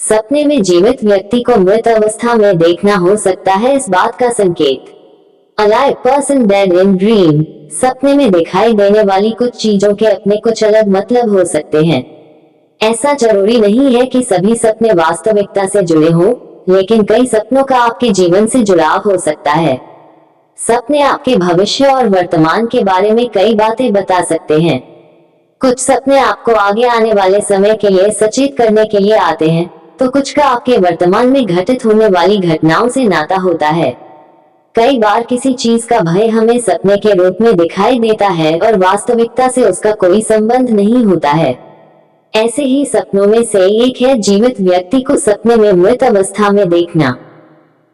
सपने में जीवित व्यक्ति को मृत अवस्था में देखना हो सकता है इस बात का संकेत। Alive person dead in dream. सपने में दिखाई देने वाली कुछ चीजों के अपने कुछ अलग मतलब हो सकते हैं। ऐसा जरूरी नहीं है कि सभी सपने वास्तविकता से जुड़े हों, लेकिन कई सपनों का आपके जीवन से जुड़ाव हो सकता है। सपने आपके भविष्य और वर्तमान के बारे में कई बातें बता सकते हैं। कुछ सपने आपको आगे आने वाले समय के लिए सचेत करने के लिए आते हैं, तो कुछ का आपके वर्तमान में घटित होने वाली घटनाओं से नाता होता है। कई बार किसी चीज का भय हमें सपने के रूप में दिखाई देता है और वास्तविकता से उसका कोई संबंध नहीं होता है। ऐसे ही सपनों में से एक है जीवित व्यक्ति को सपने में मृत अवस्था में देखना।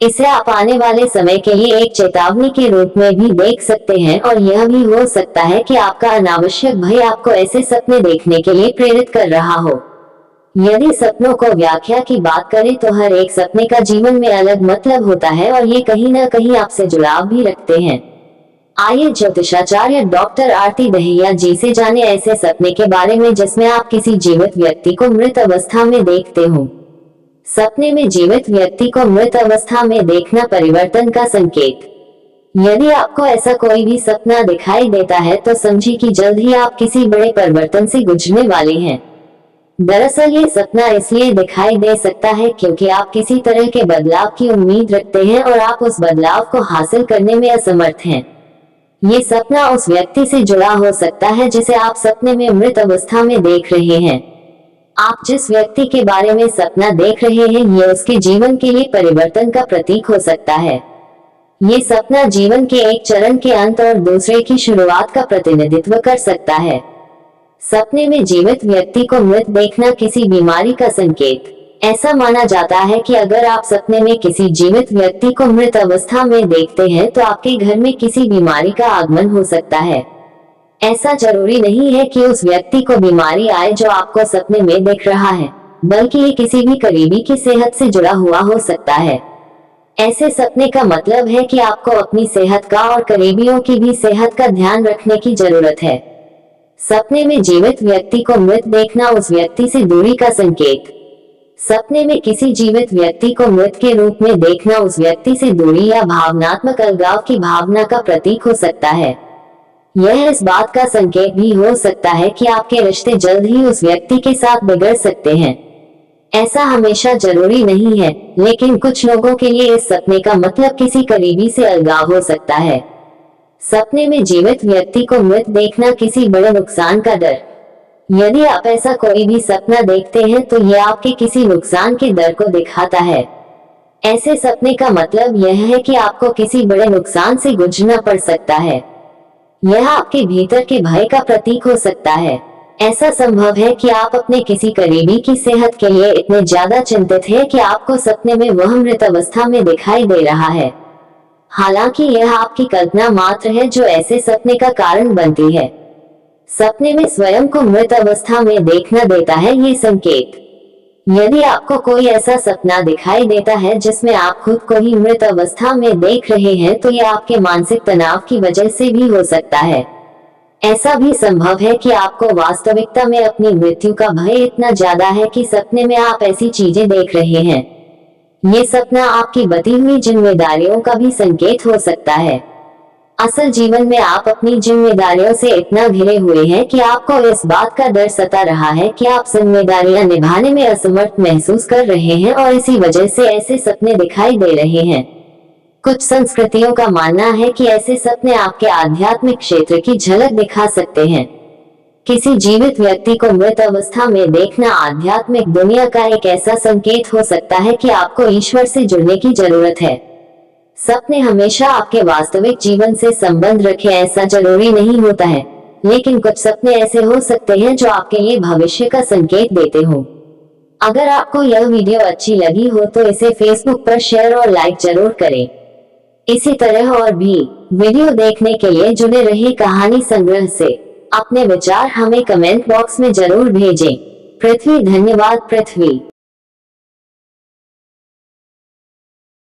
इसे आप आने वाले समय के लिए एक चेतावनी के रूप में भी देख सकते हैं और यह भी हो सकता है कि आपका अनावश्यक भय आपको ऐसे सपने देखने के लिए प्रेरित कर रहा हो। यदि सपनों को व्याख्या की बात करें तो हर एक सपने का जीवन में अलग मतलब होता है और ये कहीं न कहीं आपसे जुड़ाव भी रखते हैं। आइए ज्योतिषाचार्य डॉक्टर आरती दहिया जी से जाने ऐसे सपने के बारे में जिसमें आप किसी जीवित व्यक्ति को मृत अवस्था में देखते हो। सपने में जीवित व्यक्ति को मृत अवस्था में देखना परिवर्तन का संकेत। यदि आपको ऐसा कोई भी सपना दिखाई देता है तो समझिए कि जल्द ही आप किसी बड़े परिवर्तन से गुजरने वाले हैं। दरअसल ये सपना इसलिए दिखाई दे सकता है क्योंकि आप किसी तरह के बदलाव की उम्मीद रखते हैं और आप उस बदलाव को हासिल करने में असमर्थ हैं। ये सपना उस व्यक्ति से जुड़ा हो सकता है जिसे आप सपने में मृत अवस्था में देख रहे हैं। आप जिस व्यक्ति के बारे में सपना देख रहे हैं ये उसके जीवन के लिए परिवर्तन का प्रतीक हो सकता है। ये सपना जीवन के एक चरण के अंत और दूसरे की शुरुआत का प्रतिनिधित्व कर सकता है। सपने में जीवित व्यक्ति को मृत देखना किसी बीमारी का संकेत। ऐसा माना जाता है कि अगर आप सपने में किसी जीवित व्यक्ति को मृत अवस्था में देखते हैं तो आपके घर में किसी बीमारी का आगमन हो सकता है। ऐसा जरूरी नहीं है कि उस व्यक्ति को बीमारी आए जो आपको सपने में दिख रहा है, बल्कि ये किसी भी करीबी की सेहत से जुड़ा हुआ हो सकता है। ऐसे सपने का मतलब है कि आपको अपनी सेहत का और करीबियों की भी सेहत का ध्यान रखने की जरूरत है। सपने में जीवित व्यक्ति को मृत देखना उस व्यक्ति से दूरी का संकेत। सपने में किसी जीवित व्यक्ति को मृत के रूप में देखना उस व्यक्ति से दूरी या भावनात्मक अलगाव की भावना का प्रतीक हो सकता है। यह इस बात का संकेत भी हो सकता है कि आपके रिश्ते जल्द ही उस व्यक्ति के साथ बिगड़ सकते हैं। ऐसा हमेशा जरूरी नहीं है, लेकिन कुछ लोगों के लिए इस सपने का मतलब किसी करीबी से अलगाव हो सकता है। सपने में जीवित व्यक्ति को मृत देखना किसी बड़े नुकसान का डर। यदि आप ऐसा कोई भी सपना देखते हैं तो यह आपके किसी नुकसान के डर को दिखाता है। ऐसे सपने का मतलब यह है कि आपको किसी बड़े नुकसान से गुजरना पड़ सकता है। यह आपके भीतर के भय का प्रतीक हो सकता है। ऐसा संभव है कि आप अपने किसी करीबी की सेहत के लिए इतने ज्यादा चिंतित हैं कि आपको सपने में वह मृत अवस्था में दिखाई दे रहा है। हालांकि यह आपकी कल्पना मात्र है जो ऐसे सपने का कारण बनती है। सपने में स्वयं को मृत अवस्था में देखना देता है ये संकेत। यदि आपको कोई ऐसा सपना दिखाई देता है जिसमें आप खुद को ही मृत अवस्था में देख रहे हैं तो यह आपके मानसिक तनाव की वजह से भी हो सकता है। ऐसा भी संभव है कि आपको वास्तविकता में अपनी मृत्यु का भय इतना ज्यादा है कि सपने में आप ऐसी चीजें देख रहे हैं। ये सपना आपकी बती हुई जिम्मेदारियों का भी संकेत हो सकता है। असल जीवन में आप अपनी जिम्मेदारियों से इतना घिरे हुए हैं कि आपको इस बात का डर सता रहा है कि आप जिम्मेदारियां निभाने में असमर्थ महसूस कर रहे हैं और इसी वजह से ऐसे सपने दिखाई दे रहे हैं। कुछ संस्कृतियों का मानना है कि ऐसे सपने आपके आध्यात्मिक क्षेत्र की झलक दिखा सकते हैं। किसी जीवित व्यक्ति को मृत अवस्था में देखना आध्यात्मिक दुनिया का एक ऐसा संकेत हो सकता है कि आपको ईश्वर से जुड़ने की जरूरत है। सपने हमेशा आपके वास्तविक जीवन से संबंध रखें ऐसा जरूरी नहीं होता है, लेकिन कुछ सपने ऐसे हो सकते हैं जो आपके लिए भविष्य का संकेत देते हो। अगर आपको यह वीडियो अच्छी लगी हो तो इसे फेसबुक पर शेयर और लाइक जरूर करें। इसी तरह और भी वीडियो देखने के लिए जुड़े रहिए कहानी संग्रह से। अपने विचार हमें कमेंट बॉक्स में जरूर भेजें। पृथ्वी। धन्यवाद पृथ्वी।